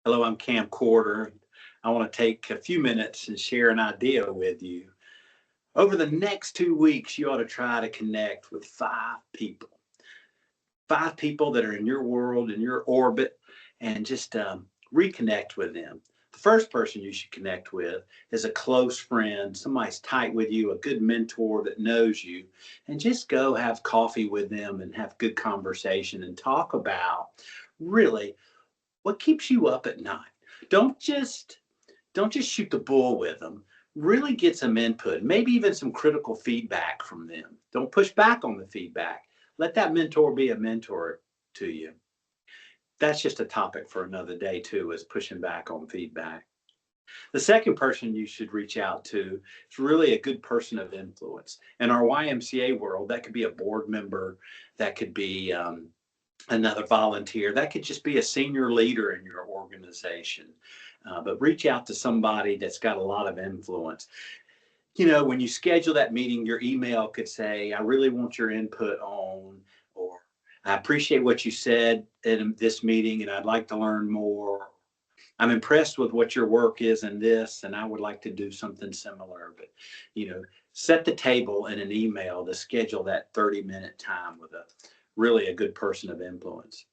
Hello, I'm Cam Corder. I want to take a few minutes and share an idea with you. Over the next 2 weeks, you ought to try to connect with five people that are in your world, in your orbit, and just reconnect with them. The first person you should connect with is a close friend, somebody's tight with you, a good mentor that knows you, and just go have coffee with them and have good conversation and talk about really what keeps you up at night. Don't just don't just shoot the bull with them. Really get some input, maybe even some critical feedback from them. Don't push back on the feedback. Let that mentor be a mentor to you. That's just a topic for another day too, is pushing back on feedback. The second person you should reach out to is really a good person of influence. In our YMCA world, that could be a board member, that could be another volunteer, that could just be a senior leader in your organization. But reach out to somebody that's got a lot of influence. When you schedule that meeting, your email could say, I really want your input on, or I appreciate what you said in this meeting and I'd like to learn more. I'm impressed with what your work is in this, and I would like to do something similar. But, set the table in an email to schedule that 30-minute time with a really a good person of influence.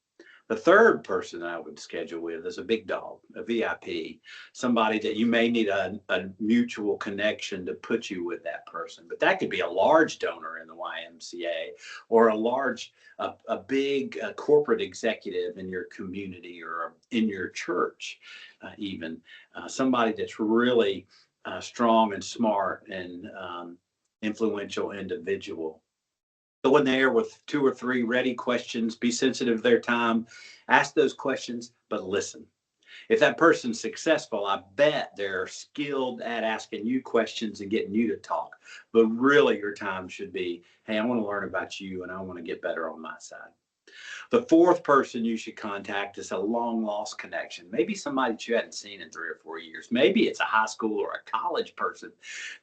The third person I would schedule with is a big dog, a VIP, somebody that you may need a mutual connection to put you with that person. But that could be a large donor in the YMCA, or a big corporate executive in your community or in your church, even somebody that's really strong and smart and influential individual. Go in there with two or three ready questions, be sensitive to their time, ask those questions, but listen. If that person's successful, I bet they're skilled at asking you questions and getting you to talk. But really, your time should be, hey, I want to learn about you and I want to get better on my side. The fourth person you should contact is a long lost connection. Maybe somebody that you hadn't seen in 3 or 4 years. Maybe it's a high school or a college person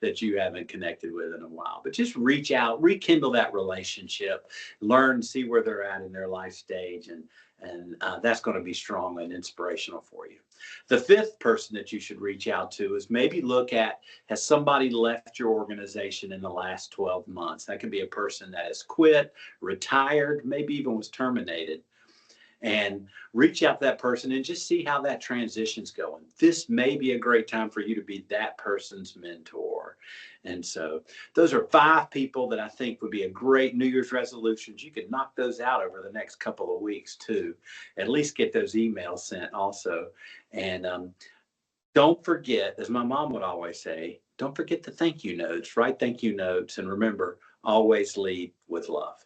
that you haven't connected with in a while. But just reach out, rekindle that relationship, learn, see where they're at in their life stage, and that's going to be strong and inspirational for you. The fifth person that you should reach out to is maybe look at, has somebody left your organization in the last 12 months? That could be a person that has quit, retired, maybe even was terminated. And reach out to that person and just see how that transition's going. This may be a great time for you to be that person's mentor. And so those are five people that I think would be a great New Year's resolutions. You could knock those out over the next couple of weeks too. At least get those emails sent also. And don't forget, as my mom would always say, don't forget the thank you notes. Write thank you notes, and remember, always lead with love.